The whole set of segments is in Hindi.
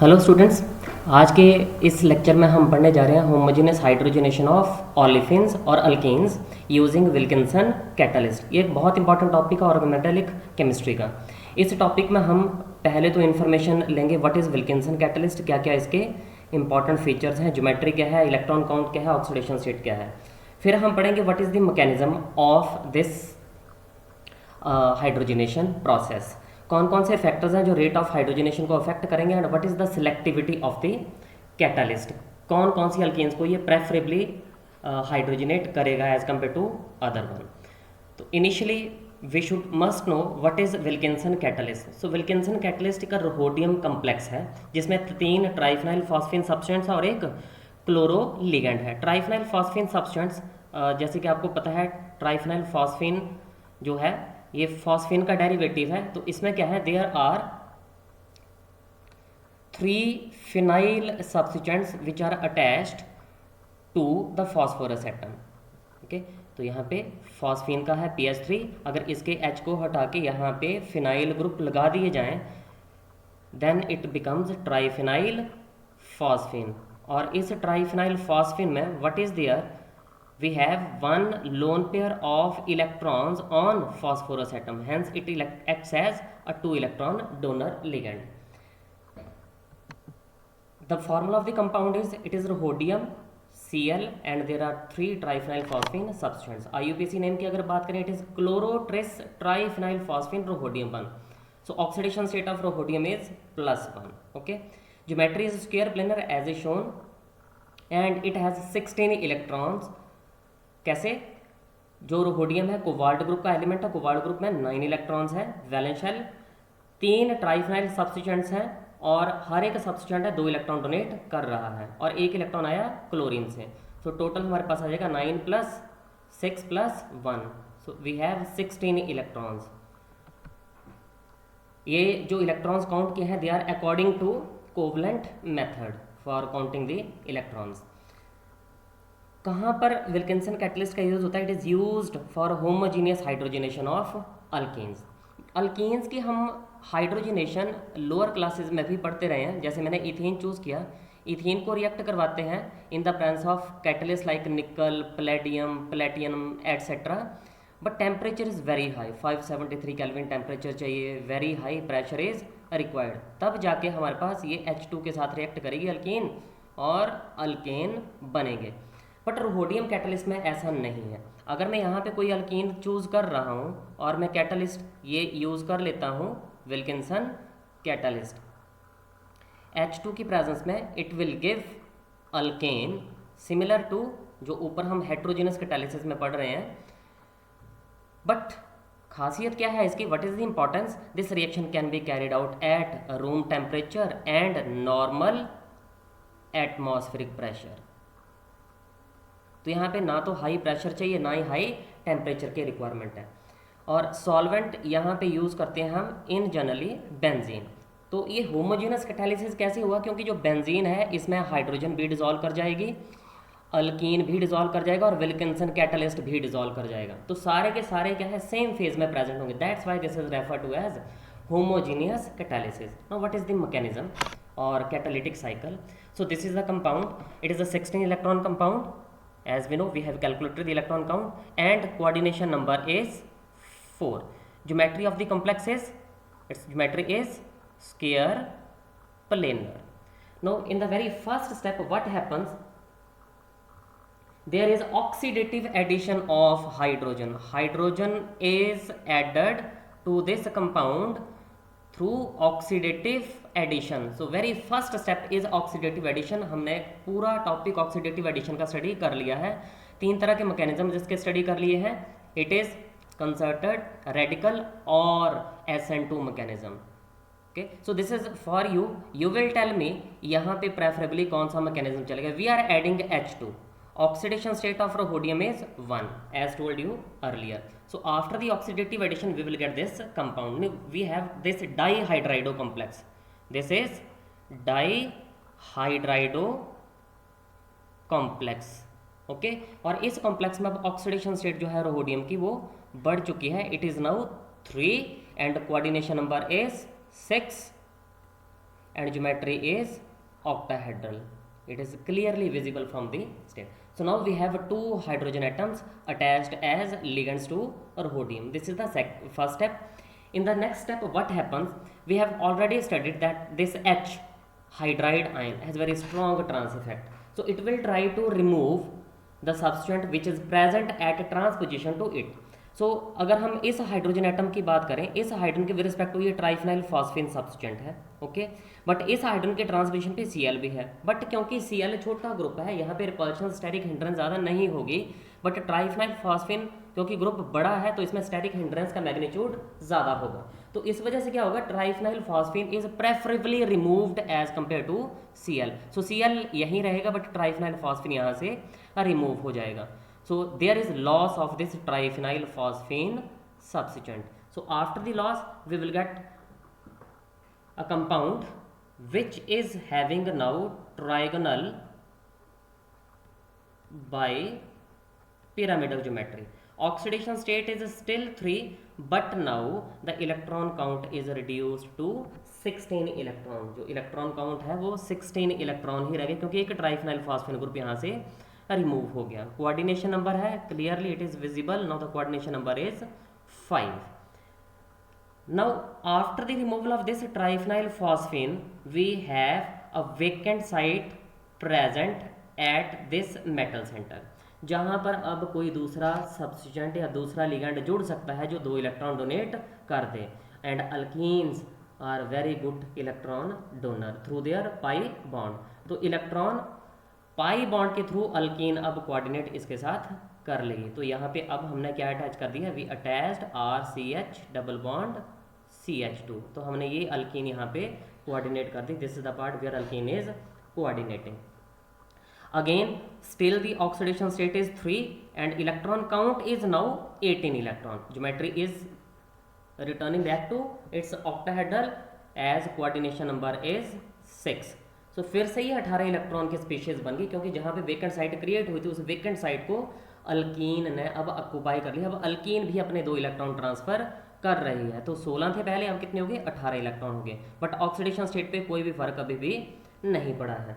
Hello students. आज के इस लेक्चर में हम पढ़ने जा रहे हैं होमोजेनियस हाइड्रोजनेशन ऑफ ऑलिफिन्स और अल्केन्स यूजिंग विल्किंसन कैटलिस्ट। ये एक बहुत इंपॉर्टेंट टॉपिक है ऑर्गेनेलिक केमिस्ट्री का। इस टॉपिक में हम पहले तो इन्फॉर्मेशन लेंगे व्हाट इज़ विल्किंसन कैटलिस्ट, क्या क्या इसके इंपॉर्टेंट फीचर्स हैं, ज्योमेट्री क्या है, इलेक्ट्रॉन काउंट क्या है, ऑक्सीडेशन स्टेट क्या है। फिर हम पढ़ेंगे what is the mechanism of this hydrogenation process, कौन कौन से फैक्टर्स हैं जो रेट ऑफ हाइड्रोजनेशन को अफेक्ट करेंगे, and what is the selectivity of the catalyst, कौन कौन सी अल्केन्स को ये प्रेफरेबली हाइड्रोजनेट करेगा as compare to other one. तो initially we should must know what is Wilkinson catalyst. So Wilkinson catalyst का रोहोडियम कम्प्लेक्स है जिसमें 3 ट्राइफिनाइल फॉस्फेन सब्सटेंट्स और एक क्लोरो लिगेंड है। ट्राइफिनाइल फॉस्फेन सब्सटेंट्स जैसे कि आपको पता है ट्राइफिनाइल फॉस्फेन जो है ये फॉस्फेन का डेरिवेटिव है। तो इसमें क्या है, there are 3 phenyl substituents which are attached to the phosphorus atom. Okay, तो यहाँ पे फॉस्फेन का है PH3, अगर इसके H को हटा के यहाँ पे फिनाइल ग्रुप लगा दिए जाएं then it becomes triphenyl phosphine. और इस ट्राइफिनाइल फॉस्फेन में what is there, we have one lone pair of electrons on phosphorus atom, hence it acts as a 2 electron donor ligand. The formula of the compound is, it is rhodium Cl and there are 3 triphenyl phosphine substituents. IUPAC name की अगर बात करें it is chloro tris triphenyl phosphine rhodium 1. So oxidation state of rhodium is +1. Okay, geometry is square planar as is shown and it has 16 electrons. कैसे, जो रोहोडियम है कोबाल्ट ग्रुप का एलिमेंट है, कोबाल्ट ग्रुप में 9 इलेक्ट्रॉन्स हैं, वैलेंस शेल 3 ट्राइफिनाइल सब्स्टिट्यूएंट्स हैं और हर एक सब्स्टिट्यूएंट है 2 इलेक्ट्रॉन डोनेट कर रहा है और 1 इलेक्ट्रॉन आया क्लोरीन से। सो टोटल हमारे पास आ जाएगा 9 + 6 + 1, सो वी हैव 16 इलेक्ट्रॉन्स। ये जो इलेक्ट्रॉन्स काउंट किए हैं they are according to covalent method for counting the electrons. कहाँ पर विल्किंसन कैटलिस्ट का यूज़ होता है, it is used for homogeneous hydrogenation of alkenes. Alkenes की हम हाइड्रोजनेशन लोअर क्लासेस में भी पढ़ते रहे हैं, जैसे मैंने इथेन चूज़ किया, इथेन को रिएक्ट करवाते हैं in the presence of catalyst like nickel, palladium, platinum etcetera, but temperature is very high, 573 kelvin temperature चाहिए, very high pressure is required, तब जाके हमारे पास ये H2 के साथ रिएक्ट करेगी अल्केन और अल्केन बनेंगे। बट रोहोडियम कैटलिस्ट में ऐसा नहीं है। अगर मैं यहाँ पे कोई अल्कीन चूज़ कर रहा हूँ और मैं कैटलिस्ट ये यूज़ कर लेता हूँ विल्किंसन कैटलिस्ट, H2 की प्रेजेंस में it will give alkane similar to जो ऊपर हम हेट्रोजेनस कैटालिसिस में पढ़ रहे हैं। बट खासियत क्या है इसकी, what is the importance, this reaction can be carried out at room temperature and normal atmospheric pressure. तो यहाँ पे ना तो हाई प्रेशर चाहिए ना ही हाई टेम्परेचर के रिक्वायरमेंट है। और सॉल्वेंट यहाँ पे यूज़ करते हैं हम इन जनरली बेंजीन। तो ये होमोजेनस कैटालिसिस कैसे हुआ, क्योंकि जो बेंजीन है इसमें हाइड्रोजन भी डिजॉल्व कर जाएगी, अल्कीन भी डिजॉल्व कर जाएगा और विल्किंसन कैटलिस्ट भी डिजॉल्व कर जाएगा। तो सारे के सारे क्या है, सेम फेज में प्रेजेंट होंगे, that's why this is refer to as homogeneous catalysis. Now what is the mechanism or catalytic cycle. So this is the compound, it is a 16 electron compound. As we know, we have calculated the electron count and coordination number is 4. Geometry of the complex is, its geometry is square planar. Now in the very first step what happens, there is oxidative addition of hydrogen. Hydrogen is added to this compound through oxidative addition. So very first step is oxidative addition. हमने पूरा टॉपिक ऑक्सीडेटिव एडिशन का स्टडी कर लिया है, 3 तरह के मैकेनिज्म जिसके स्टडी कर लिए हैं, इट इज कंसर्टेड, रेडिकल और SN2 mechanism. Okay, so this is for you, you will tell me यहाँ पे प्रेफरेबली कौन सा मैकेनिज्म चलेगा। We are adding H2, oxidation state of rhodium is 1 as told you earlier. So after the oxidative addition we will get this compound. We have this dihydrido complex. This is dihydrido complex. Okay, और इस कॉम्प्लेक्स में अब ऑक्सीडेशन स्टेट जो है रोहोडियम की वो बढ़ चुकी है, it is now 3 and coordination number is 6 and geometry is octahedral. It is clearly visible from the state. So now we have two hydrogen atoms attached as ligands to rhodium. This is the first step. In the next step, what happens? We have already studied that this H hydride ion has very strong trans effect. So it will try to remove the substituent which is present at transposition to it. So अगर हम इस हाइड्रोजन एटम की बात करें, इस हाइड्रोजन के विद रिस्पेक्ट टू ये ट्राइफिनाइल फॉस्फेन सब्सटेंट है, ओके, बट इस हाइड्रोजन के ट्रांसपोजिशन पे Cl भी है, बट क्योंकि Cl छोटा ग्रुप है, यहाँ पे रिपल्शन स्टैटिक हिंड्रेंस ज़्यादा नहीं होगी, बट ट्राइफिनाइल फॉस्फेन क्योंकि ग्रुप बड़ा है तो इसमें स्टैटिक हिंड्रेंस का मैग्नीट्यूड ज़्यादा होगा, तो इस वजह से क्या होगा, triphenyl phosphine is preferably removed as compare to Cl. So Cl यहीं रहेगा बट ट्राइफिनाइल फॉस्फेन यहाँ से रिमूव हो जाएगा. So there is loss of this triphenyl phosphine substituent. So after the loss we will get a compound which is having now trigonal by pyramidal geometry. Oxidation state is still 3, but now the electron count is reduced to 16 electron. जो इलेक्ट्रॉन काउंट है वो 16 इलेक्ट्रॉन ही रह गए क्योंकि एक ट्राइफिनाइल फॉस्फेन ग्रुप यहाँ से रिमूव हो गया. कोऑर्डिनेशन नंबर है clearly it is visible. Now the coordination number is 5. Now after the removal of this triphenyl phosphine we have a vacant site present at this metal centre, जहां पर अब कोई दूसरा सब्स्टिट्यूएंट या दूसरा लिगेंड जुड़ सकता है जो 2 इलेक्ट्रॉन डोनेट कर दे. And alkenes are very good electron donor through their pi bond. तो इलेक्ट्रॉन पाई बॉन्ड के थ्रू अल्कीन अब कोऑर्डिनेट इसके साथ कर लेगी. तो यहाँ पे अब हमने क्या अटैच कर दिया, we attached RCH double bond CH2. तो हमने ये अल्कीन यहाँ पे कोऑर्डिनेट कर दी. This is the part where alkene is coordinating. Again still the oxidation state is 3 and electron count is now 18 electron. Geometry is returning back to its octahedral as coordination number is 6. तो फिर से ही 18 इलेक्ट्रॉन की स्पीशीज बन गई क्योंकि जहाँ पे वेकेंट साइट क्रिएट हुई थी उस वेकेंट साइट को अल्कीन ने अब ऑक्यूपाई कर लिया. अब अल्कीन भी अपने 2 इलेक्ट्रॉन ट्रांसफर कर रही है. तो 16 थे पहले, अब कितने हो गए, 18 इलेक्ट्रॉन हो गए. बट ऑक्सीडेशन स्टेट पे कोई भी फर्क अभी भी नहीं पड़ा है.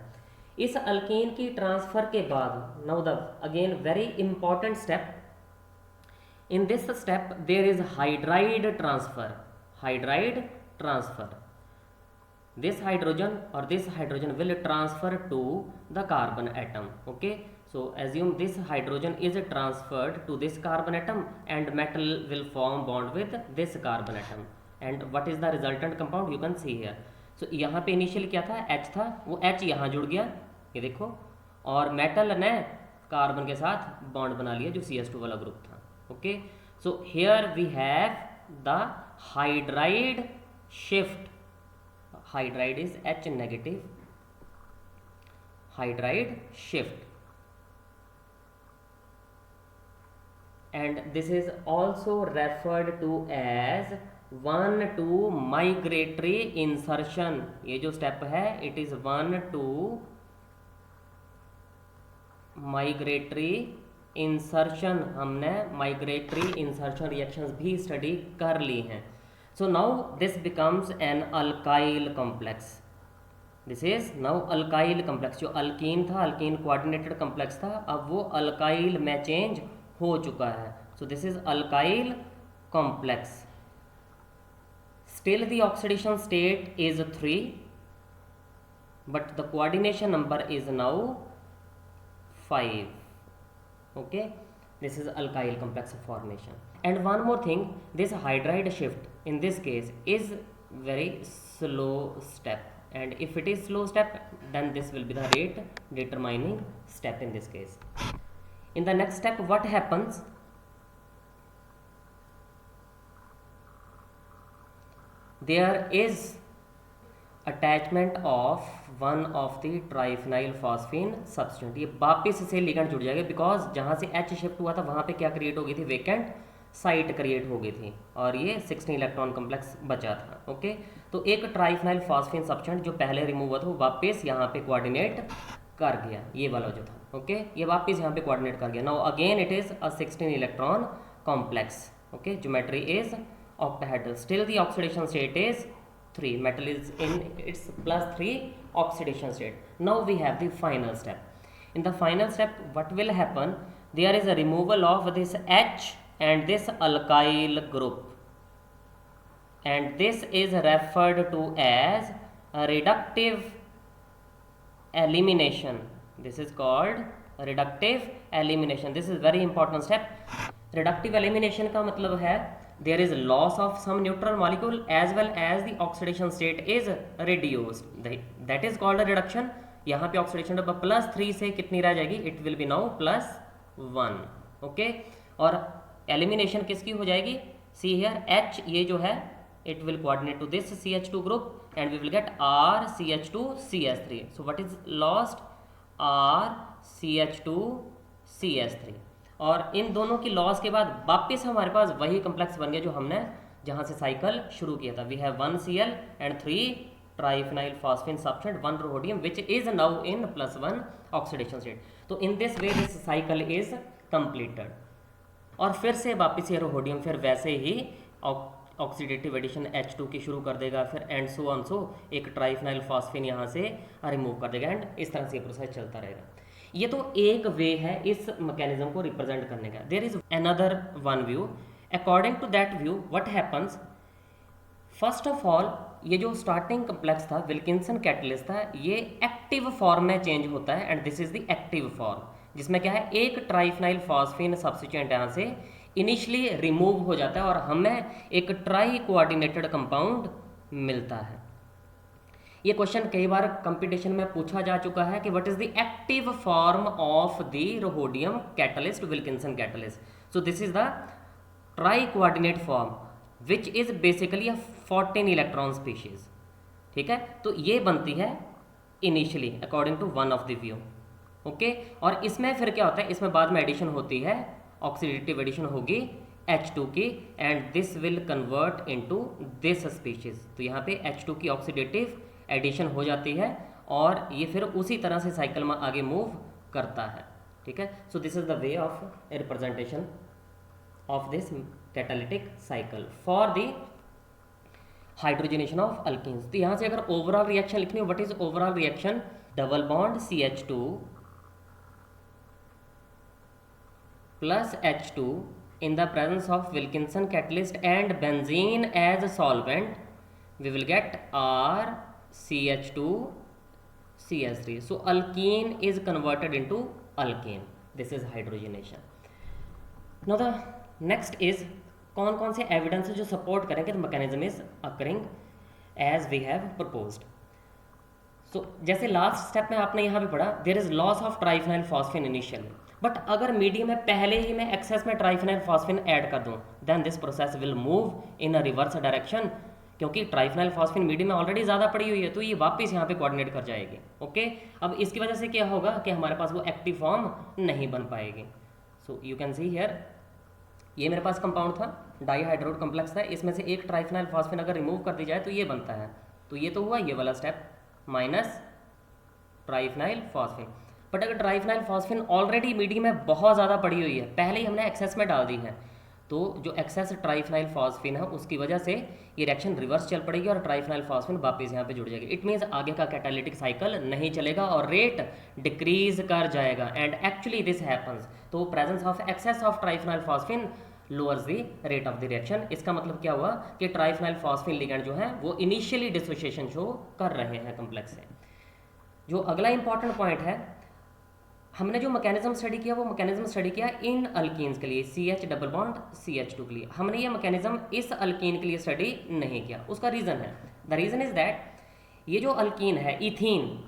इस अल्कीन की ट्रांसफर के बाद now the again very important step. In this step there is hydride transfer. Hydride transfer. This hydrogen will transfer to the carbon atom. Okay, so assume this hydrogen is transferred to this carbon atom and metal will form bond with this carbon atom. And what is the resultant compound? You can see here. So यहाँ पे इनिशियल क्या था, H था, वो H यहाँ जुड़ गया, ये देखो, और मेटल ने कार्बन के साथ बॉन्ड बना लिया जो CH2 वाला ग्रुप था. Okay, so here we have the hydride shift. Hydride is H negative. Hydride shift, and this is also referred to as 1-2 migratory insertion. ये जो स्टेप है it is 1-2 migratory insertion. हमने migratory insertion reactions भी स्टडी कर ली हैं. So now this becomes an alkyl complex. This is now alkyl complex. जो अल्कीन था, अल्कीन कोऑर्डिनेटेड कॉम्प्लेक्स था, अब वो अल्काइल में चेंज हो चुका है. So this is alkyl complex. Still the oxidation state is 3, but the coordination number is now 5. Okay, this is alkyl complex formation. And one more thing, this hydride shift in this case is very slow step, and if it is slow step then this will be the rate determining step in this case. In the next step what happens, there is attachment of one of the triphenyl phosphine substituent. ये वापस से लिगेंड जुड़ जाएगा बिकॉज जहाँ से H शिफ्ट हुआ था वहाँ पे क्या क्रिएट हो गई थी, वेकेंट साइट क्रिएट हो गई थी और ये 16 इलेक्ट्रॉन कम्प्लेक्स बचा था. ओके, तो एक ट्राइफिनाइल फॉस्फेन सब्सटेंट जो पहले रिमूव हुआ था वो वापस यहाँ पे कोऑर्डिनेट कर गया, ये वाला जो था. ओके, ये वापस यहाँ पे कोऑर्डिनेट कर गया. Now again it is a 16 electron complex. Okay, geometry is octahedral. Still the oxidation state is 3. Metal is in its +3 oxidation state. Now we have the final step. In the final step, what will happen? There is a removal of this H and this alkyl group, and this is referred to as a reductive elimination. This is called reductive elimination. This is very important step. Reductive elimination का मतलब है there is loss of some neutral molecule as well as the oxidation state is reduced. That is called a reduction. यहाँ पे ऑक्सीडेशन नंबर +3 से कितनी रह जाएगी? It will be now +1. Okay, और एलिमिनेशन किसकी हो जाएगी? सी हियर H ये जो है it will coordinate to this CH2 group and we will get RCH2CH3. So what is lost? RCH2CH3. और इन दोनों की लॉस के बाद वापस हमारे पास वही कम्प्लेक्स बन गया जो हमने जहाँ से साइकिल शुरू किया था. We have 1 Cl and 3 triphenyl phosphine substrate, 1 rhodium which is now in +1 oxidation state. तो in this way this cycle is completed. और फिर से वापस ये rhodium फिर वैसे ही ऑक्सीडेटिव एडिशन H2 की शुरू कर देगा, फिर एंड सो ऑन सो एक ट्राइफेनाइल फॉस्फेन यहाँ से रिमूव कर देगा, एंड इस तरह से ये प्रोसेस चलता रहेगा. ये तो एक वे है इस मैकेनिज्म को रिप्रेजेंट करने का. There is another one view. According to that view what happens, first of all ये जो स्टार्टिंग कम्प्लेक्स था विल्किंसन कैटलिस्ट था, ये एक्टिव फॉर्म में चेंज होता है, and this is the active form, जिसमें क्या है एक ट्राइफेनाइल फॉस्फेन सब्स्टिट्यूएंट यहाँ से इनिशियली रिमूव हो जाता है और हमें एक ट्राई कोऑर्डिनेटेड कंपाउंड मिलता है. ये क्वेश्चन कई बार कंपटीशन में पूछा जा चुका है कि what is the active form of the rhodium catalyst Wilkinson catalyst. So this is the tri coordinate form which is basically a 14 electron species. ठीक है, तो ये बनती है initially according to one of the view. Okay, और इसमें फिर क्या होता है, इसमें बाद में एडिशन होती है, ऑक्सीडेटिव एडिशन होगी H2 की, and this will convert into this species. तो यहाँ पे H2 की ऑक्सीडेटिव एडिशन हो जाती है और ये फिर उसी तरह से साइकिल में आगे मूव करता है. ठीक है, सो this is the way of representation of this catalytic cycle for the hydrogenation of alkenes. तो यहाँ से अगर ओवरऑल रिएक्शन लिखनी हो, what is overall reaction? Double bond CH2 plus H2 in the presence of Wilkinson catalyst and benzene as a solvent, we will get RCH2CH3. So alkene is converted into alkane. This is hydrogenation. Now the next is कौन कौन से एविडेंस जो सपोर्ट करेंगे the mechanism is occurring as we have proposed. So जैसे लास्ट स्टेप में आपने यहाँ पे पढ़ा, there is loss of triphenyl phosphine initially. But अगर मीडियम में पहले ही मैं एक्सेस में ट्राइफेनाइल फॉस्फेन ऐड कर दूं, then this process will move in a reverse direction, क्योंकि ट्राइफेनाइल फॉस्फेन मीडियम में ऑलरेडी ज़्यादा पड़ी हुई है, तो ये वापस यहाँ पे कोऑर्डिनेट कर जाएगी. ओके, अब इसकी वजह से क्या होगा कि हमारे पास वो एक्टिव फॉर्म नहीं बन पाएगी. So you can see here, ये मेरे पास कंपाउंड था, डाईहाइड्रोड कॉम्प्लेक्स था, इसमें से एक ट्राइफेनाइल फॉस्फेन अगर रिमूव कर दी जाए तो ये बनता है. तो ये तो हुआ ये वाला स्टेप माइनस ट्राइफेनाइल फॉस्फेन. बट अगर ट्राइफेनाइल फॉस्फेन ऑलरेडी मीडियम में बहुत ज़्यादा पड़ी हुई है, पहले ही हमने एक्सेस में डाल दी है, तो जो एक्सेस ट्राइफेनाइल फॉस्फेन है उसकी वजह से ये रिएक्शन रिवर्स चल पड़ेगी और ट्राइफेनाइल फॉस्फेन वापस यहाँ पे जुड़ जाएगी. इट मीन्स आगे का कैटालिटिक साइकिल नहीं चलेगा और रेट डिक्रीज कर जाएगा, एंड एक्चुअली दिस हैपन्स. तो presence of excess of triphenyl phosphine lowers the rate of the reaction. इसका मतलब क्या हुआ कि ट्राइफेनाइल फॉस्फेन लिगेंड जो है वो इनिशियली डिसोसिएशन शो कर रहे हैं कम्प्लेक्स से. जो अगला इंपॉर्टेंट पॉइंट है, हमने जो मैकेनिज्म स्टडी किया वो मैकेनिज्म स्टडी किया इन अल्कीन्स के लिए, CH डबल बॉन्ड CH2 के लिए. हमने ये मैकेनिज्म इस अल्कीन के लिए स्टडी नहीं किया. उसका रीज़न है, द रीज़न इज दैट ये जो अल्कीन है, इथीन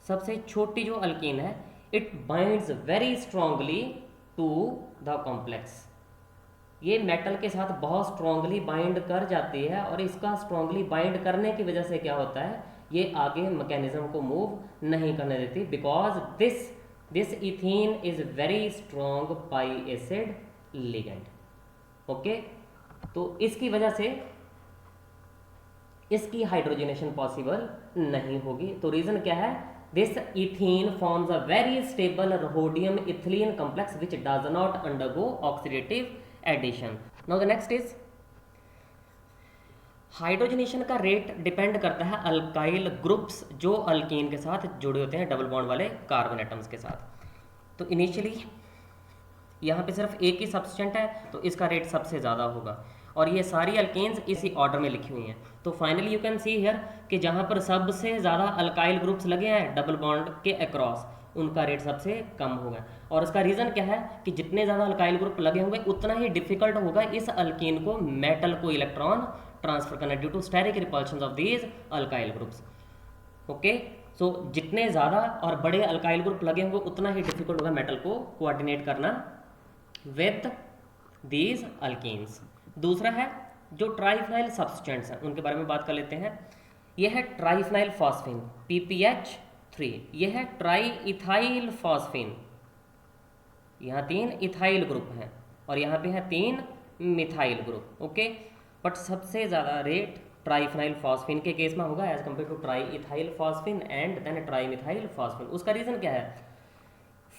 सबसे छोटी जो अल्कीन है, it binds very strongly to the complex. ये मेटल के साथ बहुत स्ट्रांगली बाइंड कर जाती है और इसका स्ट्रांगली बाइंड करने की वजह से क्या होता है, ये आगे मैकेनिज्म को मूव नहीं करने देती, because this ethene is very strong pi acid ligand. Okay, तो इसकी वजह से इसकी हाइड्रोजनेशन पॉसिबल नहीं होगी. तो रीजन क्या है, this ethene forms a very stable rhodium ethylene complex which does not undergo oxidative addition. Now the next is, hydrogenation का रेट डिपेंड करता है अल्काइल ग्रुप्स जो अल्कीन के साथ जुड़े होते हैं डबल बॉन्ड वाले कार्बन एटम्स के साथ। तो इनिशियली यहाँ पे सिर्फ एक ही सब्सटेंट है तो इसका रेट सबसे ज़्यादा होगा, और ये सारी अल्केन्स इसी ऑर्डर में लिखी हुई हैं। तो finally you can see here कि जहाँ पर सबसे ज़्यादा अल्काइल ग्रुप्स लगे हैं डबल बॉन्ड के अक्रॉस, उनका रेट सबसे कम होगा। और इसका रीज़न क्या है कि जितने ज़्यादा अल्काइल ग्रुप लगे होंगे उतना ही डिफिकल्ट होगा इस अल्कीन को मेटल को इलेक्ट्रॉन ट्रांसफर करना due to steric repulsion of these alkyl groups. Okay, so जितने ज़्यादा और बड़े अल्काइल ग्रुप लगे होंगे उतना ही डिफिकल्ट होगा मेटल को कोऑर्डिनेट करना विद दीज अल्कीन्स। दूसरा है जो ट्राइफिनाइल सब्सटेंट्स हैं उनके बारे में बात कर लेते हैं। यह है ट्राइफिनाइल फॉस्फेन PPH3, यह है ट्राई इथाइल फॉस्फेन, यहाँ 3 इथाइल ग्रुप हैं और यहाँ पे है 3 मिथाइल ग्रुप। ओके, बट सबसे ज़्यादा रेट ट्राइफिनाइल फॉस्फेन के केस में होगा as compare to tri ethyl phosphine and then tri methyl phosphine. उसका रीज़न क्या है,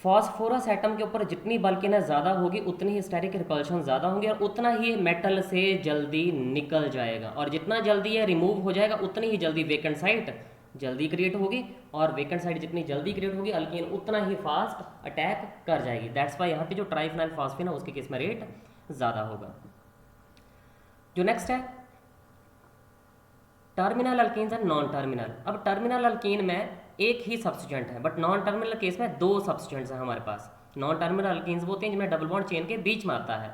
फॉस्फोरस एटम के ऊपर जितनी बल्किनेस ज़्यादा होगी उतनी ही स्टेरिक रिपल्शन ज़्यादा होंगे और उतना ही मेटल से जल्दी निकल जाएगा, और जितना जल्दी ये रिमूव हो जाएगा उतनी ही जल्दी वेकेंट साइट जल्दी क्रिएट होगी, और वेकेंट साइट जितनी जल्दी क्रिएट होगी अल्कीन उतना ही फास्ट अटैक कर जाएगी। दैट्स वाई यहाँ पे जो ट्राइफिनाइल फॉस्फेन है उसके केस में रेट ज़्यादा होगा। जो नेक्स्ट है terminal alkenes and non terminal. अब टर्मिनल अल्कीन में एक ही सब्सटेंट है, बट नॉन टर्मिनल केस में 2 सब्सटेंट्स हैं हमारे पास। नॉन टर्मिनल अल्कीन्स वो होते हैं जिनमें डबल बॉन्ड चेन के बीच में आता है,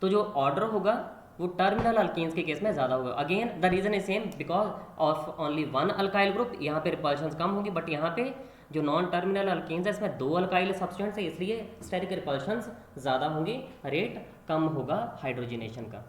तो जो ऑर्डर होगा वो टर्मिनल अल्कीन्स के केस में ज़्यादा होगा। Again the reason is same because of only 1 alkyl group, यहाँ पे रिपल्शन कम होगी, बट यहाँ पे जो नॉन टर्मिनल अल्कीन्स है इसमें 2 अल्काइल सब्सटेंट्स है, इसलिए स्टेरिक रिपल्शन ज़्यादा होंगी, रेट कम होगा हाइड्रोजनेशन का।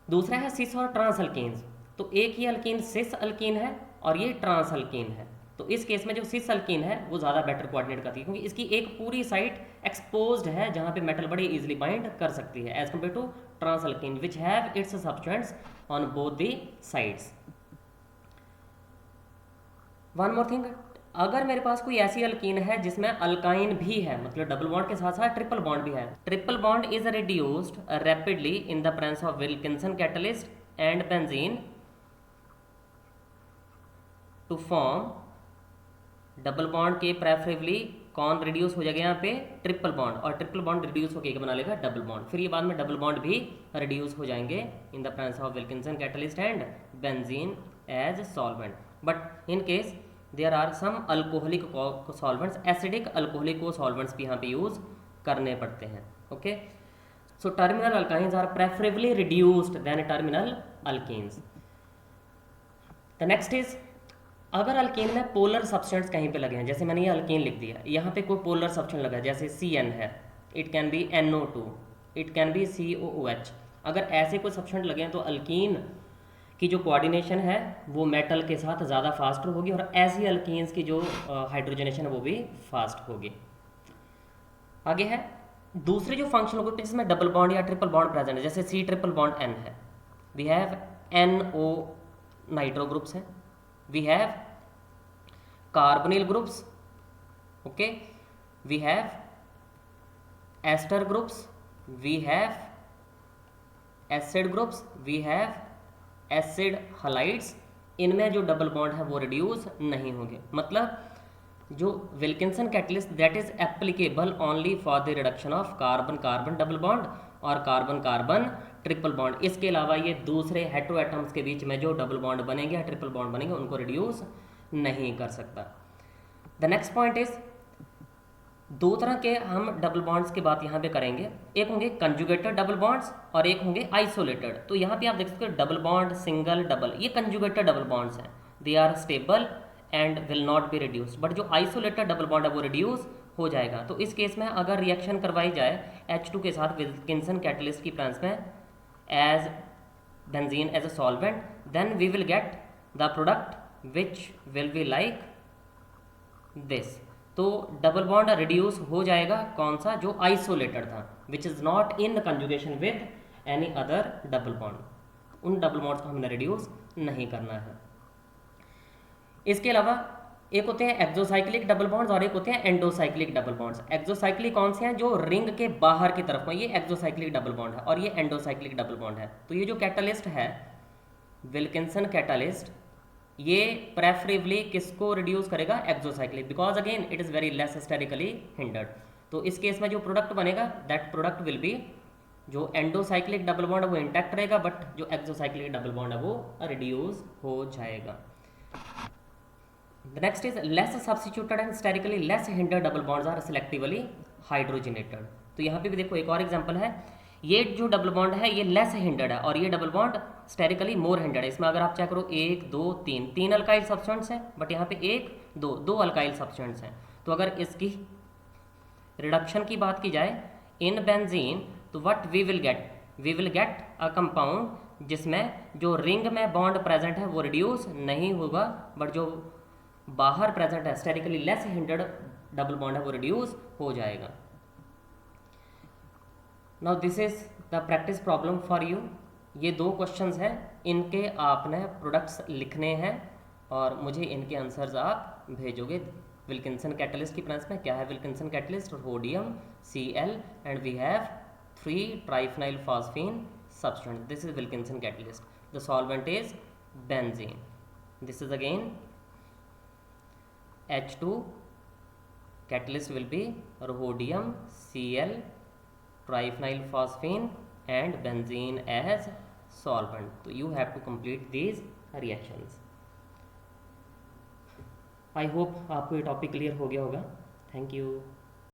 दूसरा है सिस और ट्रांस अल्कीन्स। तो एक ही अल्कीन सिस अल्कीन है और ये ट्रांस अल्कीन है। तो इस केस में जो सिस अल्कीन है वो ज़्यादा बेटर कोऑर्डिनेट करती है क्योंकि इसकी एक पूरी साइट एक्सपोज्ड है जहाँ पे मेटल बड़े इजीली बाइंड कर सकती है as compare to trans alkene which have its substituents on both the sides. One more thing, अगर मेरे पास कोई ऐसी अल्कीन है जिसमें अल्काइन भी है, मतलब डबल बॉन्ड के साथ साथ ट्रिपल बॉन्ड भी है, triple bond is reduced rapidly in the presence of Wilkinson catalyst and benzene to form double bond के प्रेफरेबली कौन रिड्यूस हो जाएगा यहाँ पे ट्रिपल बॉन्ड, और ट्रिपल बॉन्ड रिड्यूस होकर बना लेगा डबल बॉन्ड। फिर ये बाद में डबल बॉन्ड भी रिड्यूस हो जाएंगे in the presence of Wilkinson catalyst and benzene as solvent. But in case there are some alcoholic solvents, acidic alcoholic को सॉल्वेंट्स भी यहाँ पे यूज करने पड़ते हैं। Okay, so terminal alkynes are preferably reduced than terminal alkenes. The next is अगर अल्कीन में पोलर सब्सटेंट्स कहीं पे लगे हैं, जैसे मैंने ये अल्कीन लिख दिया, यहाँ पे कोई पोलर सब्सटेंट लगा है जैसे CN है, it can be NO2, it can be COOH। अगर ऐसे कोई सब्सटेंट लगे हैं तो अल्कीन की जो कोऑर्डिनेशन है वो मेटल के साथ ज़्यादा फास्ट होगी और ऐसी अल्कीन्स की जो हाइड्रोजनेशन है वो भी फास्ट होगी। आगे है दूसरे जो फंक्शनल ग्रुप जिसमें डबल बॉन्ड या ट्रिपल बॉन्ड प्रेजेंट है, जैसे C ट्रिपल बॉन्ड N है, we have NO nitro groups हैं, we have carbonyl groups, okay, we have ester groups, we have acid groups, we have acid halides। इनमें जो डबल बॉन्ड है वो रिड्यूस नहीं होंगे, मतलब जो Wilkinson catalyst that is applicable only for the reduction of carbon carbon double bond और कार्बन कार्बन ट्रिपल बॉन्ड। इसके अलावा ये दूसरे हेटेरो एटम्स के बीच में जो डबल बॉन्ड बनेंगे या ट्रिपल बॉन्ड बनेंगे उनको रिड्यूस नहीं कर सकता। द नेक्स्ट पॉइंट इज 2 तरह के हम डबल बॉन्ड्स की बात यहाँ पे करेंगे, एक होंगे कंजुगेटेड डबल बॉन्ड्स और एक होंगे आइसोलेटेड। तो यहाँ पे आप देख सकते हो डबल बॉन्ड, सिंगल, डबल, ये कंजुगेटेड डबल बॉन्ड्स हैं, they are stable and will not be reduced. But जो आइसोलेटेड डबल बॉन्ड है वो रिड्यूस हो जाएगा। तो इस केस में अगर रिएक्शन करवाई जाए H2 के साथ विल्किंसन कैटलिस्ट की प्रेजेंस में as benzene as a solvent, then we will get the product which will be like this। तो डबल बॉन्ड रिड्यूस हो जाएगा कौन सा, जो आइसोलेटेड था, which is not in conjugation with any other double bond। उन डबल बॉन्ड्स को हमने रिड्यूस नहीं करना है। इसके अलावा एक होते हैं एक्सोसाइक्लिक डबल बॉन्ड्स और एक होते हैं एंडोसाइक्लिक डबल बॉन्ड्स। एक्सोसाइक्लिक कौन से हैं, जो रिंग के बाहर की तरफ में, ये एक्सोसाइक्लिक डबल बॉन्ड है, और ये एंडोसाइक्लिक डबल बॉन्ड है। तो ये जो कैटालिस्ट है, विल्किंसन कैटालिस्ट, ये प्रेफरेबली किसको रिड्यूस करेगा, exocyclic, because again it is very less sterically hindered. तो इस केस में जो प्रोडक्ट बनेगा दैट प्रोडक्ट विल बी, जो एंडोसाइक्लिक डबल बॉन्ड है वो इंटैक्ट रहेगा, बट जो एक्सोसाइक्लिक डबल बॉन्ड है वो रिड्यूस हो जाएगा। The next is less substituted and sterically less hindered double bonds are selectively hydrogenated। तो यहाँ पे भी देखो एक और एग्जांपल है, ये जो डबल बॉन्ड है ये लेस हिंडर्ड है और ये डबल बॉन्ड स्टेरिकली मोर हिंडर्ड है। इसमें अगर आप चेक करो 1 2 3 तीन अल्काइल सब्सटेंट्स हैं, बट यहाँ पे 1 2 दो अल्काइल सब्सटेंट्स हैं। तो अगर इसकी रिडक्शन की बात की जाए इन बेंजीन, तो what we will get a compound जिसमें जो रिंग में बॉन्ड प्रेजेंट है वो रिड्यूस नहीं होगा, बट जो बाहर प्रेजेंट है sterically less hindered double bond है वो रिड्यूस हो जाएगा। Now this is the practice problem for you. ये 2 क्वेश्चंस हैं, इनके आपने प्रोडक्ट्स लिखने हैं और मुझे इनके आंसर्स आप भेजोगे। विल्किंसन कैटलिस्ट की प्रेजेंस में क्या है, Wilkinson catalyst rhodium Cl and we have 3 triphenyl phosphine substance. This is Wilkinson catalyst. The solvent is benzene. This is again H2. Catalyst will be rhodium, Cl, triphenyl phosphine and benzene as solvent. So you have to complete these reactions. I hope आपको ये टॉपिक क्लियर हो गया होगा. Thank you.